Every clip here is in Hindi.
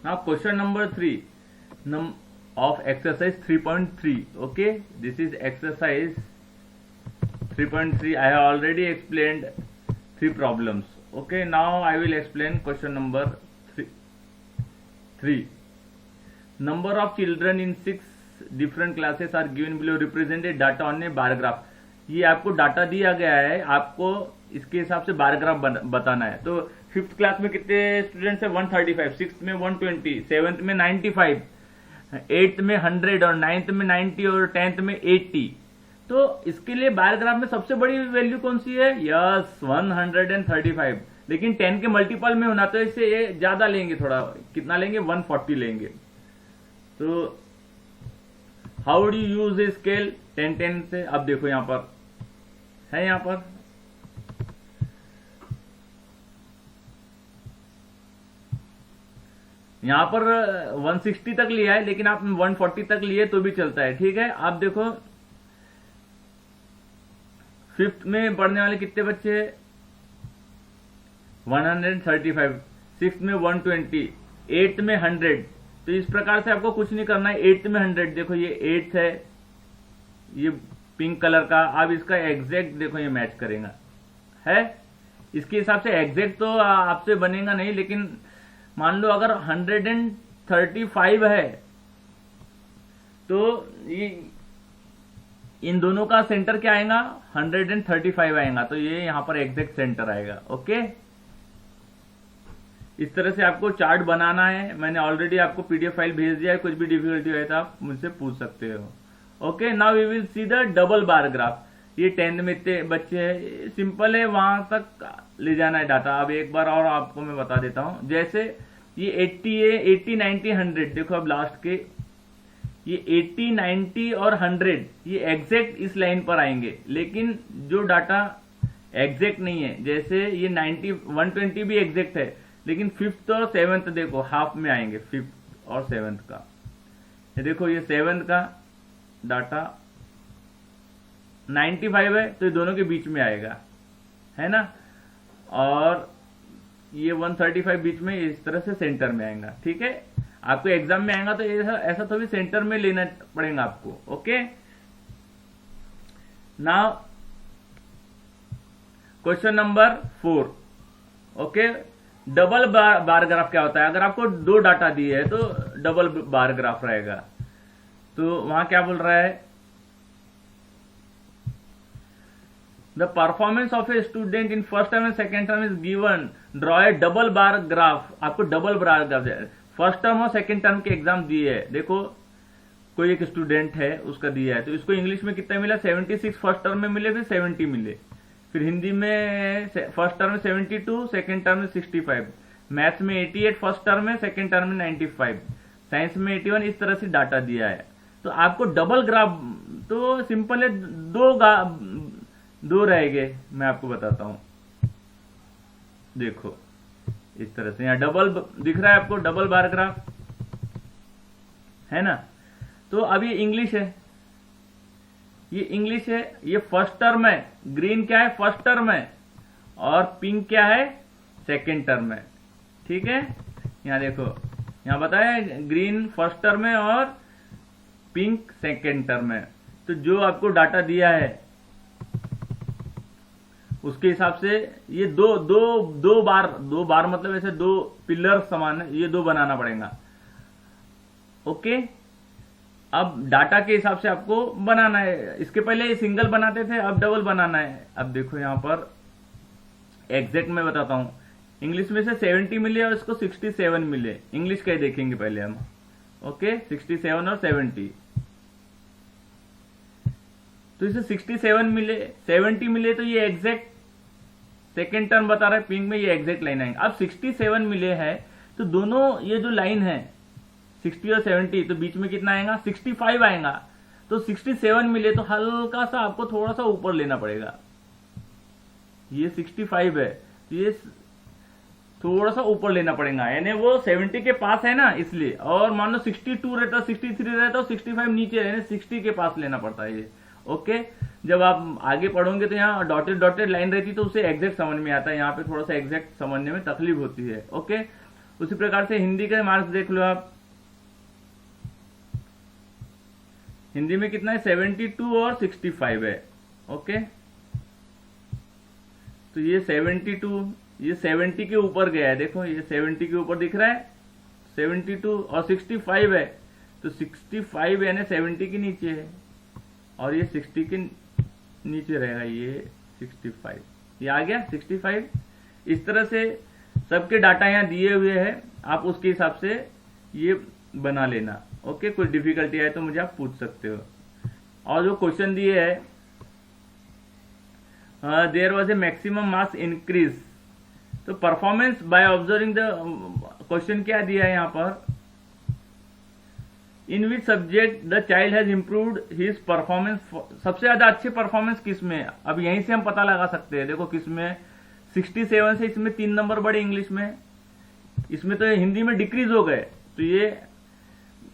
Now question number 3 of exercise 3.3. Okay, this is exercise 3.3. I have already explained 3 problems. Okay, now I will explain question number 3. Number of children in 6 different classes are given below, represented data on a bar graph. ये आपको डाटा दिया गया है, आपको इसके हिसाब से बार ग्राफ बताना है। तो 5th क्लास में कितने स्टूडेंट्स है? 135, 6th में 120, 7th में 95, 8th में 100 और 9th में 90 और 10th में 80। तो इसके लिए बार ग्राफ में सबसे बड़ी वैल्यू कौन सी है? यस, 135। लेकिन 10 के मल्टीपल में होना, तो इससे ये ज्यादा लेंगे, थोड़ा कितना लेंगे? 140 लेंगे। तो how do use a scale 10-10 से? अब देखो यहां पर है, यहां पर यहां पर 160 तक लिया है, लेकिन आप 140 तक लिए तो भी चलता है, ठीक है। आप देखो 5th में पढ़ने वाले कितने बच्चे हैं? 135, 6th में 120, 8th में 100। तो इस प्रकार से आपको कुछ नहीं करना है। 8th में 100, देखो ये 8th है, ये पिंक कलर का। अब इसका एग्जैक्ट देखो, ये मैच करेगा है। इसके हिसाब से एग्जैक्ट तो आपसे बनेगा नहीं, लेकिन मान लो अगर 135 है तो ये इन दोनों का सेंटर क्या आएगा? 135 आएगा। तो ये यहां पर एग्जैक्ट सेंटर आएगा। ओके, इस तरह से आपको चार्ट बनाना है। मैंने ऑलरेडी आपको पीडीएफ फाइल भेज दिया है। कुछ भी डिफिकल्टी है तो आप मुझसे पूछ सकते हो। Okay, now we will see the double bar graph. ये 10th में इतने बच्चे हैं, सिंपल है, वहां तक ले जाना है डाटा। अब एक बार और आपको मैं बता देता हूं। जैसे ये 80 है, 80, 90, 100। देखो अब लास्ट के ये 80, 90 और 100 ये एग्जैक्ट इस लाइन पर आएंगे, लेकिन जो डाटा एग्जैक्ट नहीं है, जैसे ये 90, 120 भी एग्जैक्ट है, लेकिन 5th और 7th देखो हाफ में आएंगे। 5th और 7th का ये देखो, ये 7th का डाटा 95 है, तो ये दोनों के बीच में आएगा, है ना। और ये 135 बीच में इस तरह से सेंटर में आएगा, ठीक है। आपको एग्जाम में आएगा तो ऐसा तो भी सेंटर में लेना पड़ेगा आपको। Okay, now question number 4। Okay, double bar graph क्या होता है? अगर आपको 2 डाटा दिए है तो डबल बार ग्राफ रहेगा। तो वहां क्या बोल रहा है? The performance of a student in first term and second term is given, draw a double bar graph. आपको double bar graph first term और सेकेंड टर्म के एग्जाम दिए है। देखो कोई एक स्टूडेंट है, उसका दिया है, तो इसको इंग्लिश में कितना मिला? 76 फर्स्ट टर्म में मिले, फिर 70 मिले। फिर हिंदी में फर्स्ट टर्म में 72, सेकेंड टर्म में 65, मैथ्स में 88 फर्स्ट टर्म में, सेकेंड टर्म में 95, साइंस में 81। इस तरह से डाटा दिया है। तो आपको डबल ग्राफ तो सिंपल है, दो रहेंगे। मैं आपको बताता हूं, देखो इस तरह से यहां डबल दिख रहा है आपको, डबल बार ग्राफ है ना। तो अब ये इंग्लिश है, ये इंग्लिश है, ये फर्स्ट टर्म है। ग्रीन क्या है? फर्स्ट टर्म है। और पिंक क्या है? सेकेंड टर्म है, ठीक है। यहां देखो, यहां बताया ग्रीन फर्स्ट टर्म है और पिंक सेकेंड टर्म है। तो जो आपको डाटा दिया है उसके हिसाब से ये दो बार मतलब ऐसे 2 पिलर समान है, ये 2 बनाना पड़ेगा। ओके, अब डाटा के हिसाब से आपको बनाना है। इसके पहले ये सिंगल बनाते थे, अब डबल बनाना है। अब देखो यहां पर एग्जैक्ट मैं बताता हूं। इंग्लिश में से 70 मिले और इसको 67 मिले। इंग्लिश का ही देखेंगे पहले हम। ओके, 67 और 70, तो इसे 67 मिले, 70 मिले, तो ये एग्जैक्ट सेकेंड टर्म बता रहा है पिंक में, ये एग्जैक्ट लाइन आएंगे। अब 67 मिले हैं, तो दोनों ये जो लाइन है 60 और 70, तो बीच में कितना आएगा? 65 आएगा। तो 67 मिले तो हल्का सा आपको थोड़ा सा ऊपर लेना पड़ेगा। ये 65 है, ये थोड़ा सा ऊपर लेना पड़ेगा, यानी वो 70 के पास है ना, इसलिए। और मान लो 62 रहता, 63 रहता, 65 नीचे है, 60 के पास लेना पड़ता है ये। ओके, जब आप आगे पढ़ोगे तो यहाँ डॉटेड लाइन रहती तो उसे एग्जैक्ट समझ में आता है। यहाँ पे थोड़ा सा एग्जैक्ट समझने में तकलीफ होती है। ओके, उसी प्रकार से हिंदी के मार्क्स देख लो आप, हिंदी में कितना है 72 और 65 है। ओके, तो ये 72, ये 70 के ऊपर गया है, देखो ये 70 के ऊपर दिख रहा है, 72 और 65 है, तो 65 यानी 70 के नीचे है, और ये 60 के नीचे रहेगा, ये 65, ये आ गया 65। इस तरह से सबके डाटा यहाँ दिए हुए हैं, आप उसके हिसाब से ये बना लेना। ओके, कोई डिफिकल्टी है तो मुझे आप पूछ सकते हो। और जो क्वेश्चन दिए है, there was a maximum marks increase, तो performance by observing the, question क्या दिया है यहाँ पर, in which subject the child has improved his performance, सबसे ज्यादा अच्छे परफॉर्मेंस किस में, अब यहीं से हम पता लगा सकते हैं। देखो किस में 67 से इसमें 3 नंबर बढ़े इंग्लिश में, इसमें तो हिंदी में डिक्रीज हो गए, तो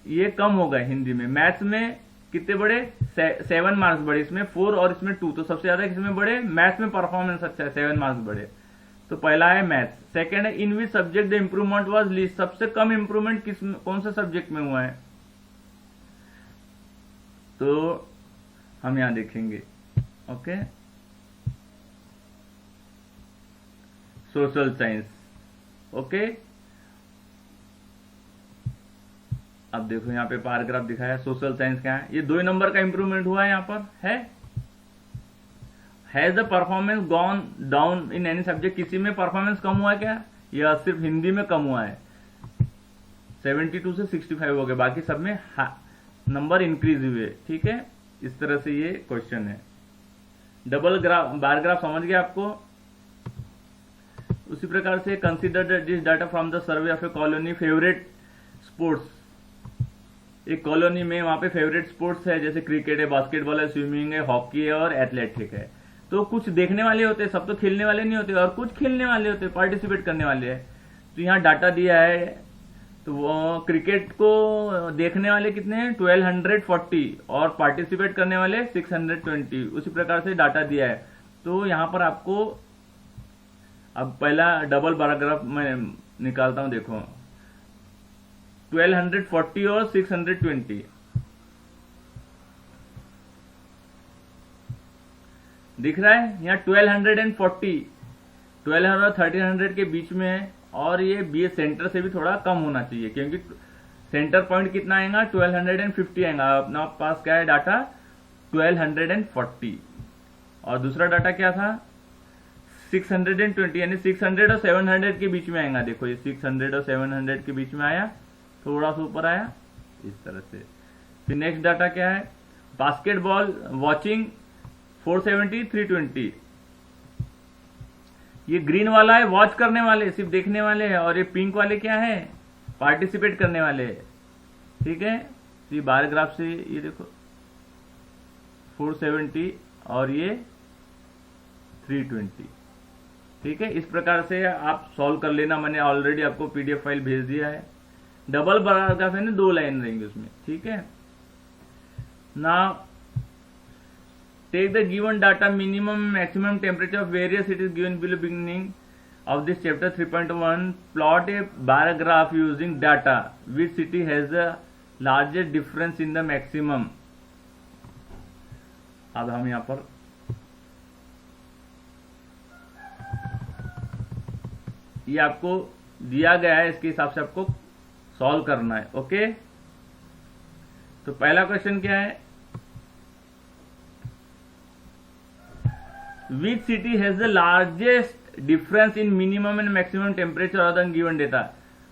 ये कम हो गए हिंदी में। मैथ्स में कितने बढ़े, 7 मार्क्स बढ़े, इसमें 4 और इसमें 2, तो सबसे ज्यादा किसमें बढ़े, मैथ्स में परफॉर्मेंस अच्छा है, 7 मार्क्स बढ़े। तो पहला है मैथ्स। सेकंड है in which subject the improvement was least, सबसे कम इंप्रूवमेंट कौन से सब्जेक्ट में हुआ है, तो हम यहां देखेंगे। Okay, social science. ओके, अब देखो यहाँ पे पैराग्राफ दिखाया, सोशल साइंस क्या है, ये 2 नंबर का इंप्रूवमेंट हुआ है यहाँ पर है। Has the performance gone down in any subject, किसी में परफॉर्मेंस कम हुआ है क्या, या सिर्फ हिंदी में कम हुआ है, 72 से 65 हो गए, बाकी सब में नंबर इंक्रीज हुए। ठीक है, इस तरह से ये क्वेश्चन है। डबल ग्राफ, बार ग्राफ समझ गया आपको। उसी प्रकार से consider this data from the survey of A colony, favourite sports, एक कॉलोनी में वहां पे फेवरेट स्पोर्ट्स है, जैसे क्रिकेट है, बास्केटबॉल है, स्विमिंग है, हॉकी है और एथलेटिक है। तो कुछ देखने वाले होते हैं, सब तो खेलने वाले नहीं होते, और कुछ खेलने वाले होते हैं, पार्टिसिपेट करने वाले हैं। तो यहाँ डाटा दिया है, तो वो क्रिकेट को देखने वाले कितने हैं 1240 और पार्टिसिपेट करने वाले 620, उसी प्रकार से डाटा दिया है। तो यहाँ पर आपको अब पहला डबल पैराग्राफ मैं निकालता हूं, देखो 1240 और 620 दिख रहा है यहाँ, 1240 1200 और 1300 के बीच में है, और ये बी सेंटर से भी थोड़ा कम होना चाहिए, क्योंकि सेंटर पॉइंट कितना आएगा 1250 आएगा। अपना पास क्या है डाटा 1240, और दूसरा डाटा क्या था 620, यानी 600 और 700 के बीच में आएगा। देखो ये 600 और 700 के बीच में आया, थोड़ा सा ऊपर आया इस तरह से। फिर नेक्स्ट डाटा क्या है, बास्केटबॉल वॉचिंग 470 320, ये ग्रीन वाला है वॉच करने वाले, सिर्फ देखने वाले हैं, और ये पिंक वाले क्या है पार्टिसिपेट करने वाले हैं। ठीक है, ये बार ग्राफ से ये देखो 470 और ये 320। ठीक है, इस प्रकार से आप सॉल्व कर लेना, मैंने ऑलरेडी आपको पीडीएफ फाइल भेज दिया है। डबल पैराग्राफ है ना, 2 लाइन रहेंगे उसमें। ठीक है, now take the given data minimum maximum temperature of various cities given below beginning of this chapter 3.1, plot a bar graph using data which city has the largest difference in the maximum। अब हम यहाँ पर ये आपको दिया गया है, इसके हिसाब से आपको सॉल्व करना है। ओके, तो पहला क्वेश्चन क्या है, Which city has the largest difference in minimum and maximum temperature other than given data?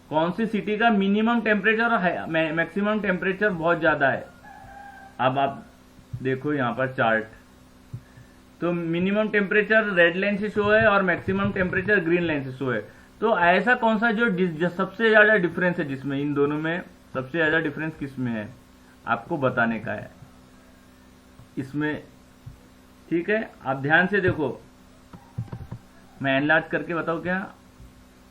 कौन सी सिटी का मिनिमम टेम्परेचर और मैक्सिमम टेम्परेचर बहुत ज्यादा है। अब आप देखो यहाँ पर चार्ट, तो मिनिमम टेम्परेचर रेड लाइन से शो है और मैक्सिमम टेम्परेचर ग्रीन लाइन से शो है। तो ऐसा कौन सा जो सबसे ज्यादा डिफरेंस है, जिसमें इन दोनों में सबसे ज्यादा डिफरेंस किस में है आपको बताने का है इसमें। ठीक है, आप ध्यान से देखो, मैं एनलार्ज करके बताऊं क्या,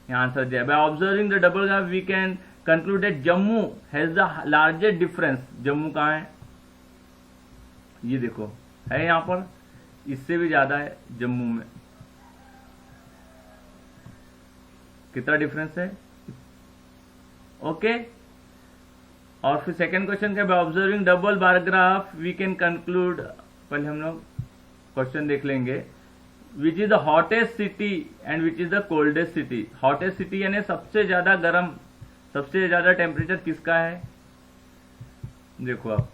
यहाँ आंसर दिया, by observing the double graph we can conclude that Jammu has the largest difference. Jammu कहाँ है, ये देखो है यहाँ पर, इससे भी ज्यादा है जम्मू में। कितना डिफरेंस है ओके। और फिर सेकेंड क्वेश्चन क्या, by observing double bar graph we can conclude, पहले हम लोग क्वेश्चन देख लेंगे, which is the hottest city and which is the coldest city. Hottest city यानी सबसे ज्यादा गर्म, सबसे ज्यादा टेम्परेचर किसका है, देखो आप,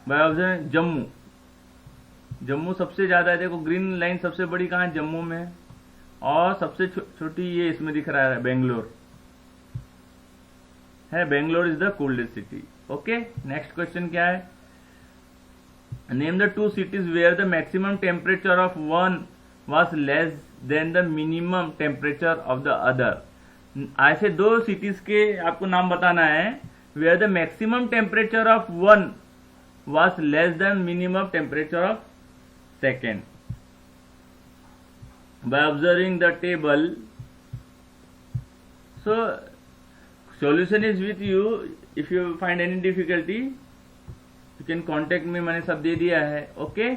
बाय ऑब्जर्विंग जम्मू, जम्मू सबसे ज्यादा है, देखो ग्रीन लाइन सबसे बड़ी कहाँ है, जम्मू में है, और सबसे छोटी ये इसमें दिख रहा है बेंगलोर है, Bangalore is the coldest city. Okay, next question क्या है, name the two cities where the maximum temperature of one was less than the minimum temperature of the other. ऐसे दो सिटीज के आपको नाम बताना है where the maximum temperature of one was less than minimum temperature of second. by observing the table, so solution is with you, if you find any difficulty you can contact me, मैंने सब दे दिया है। ओके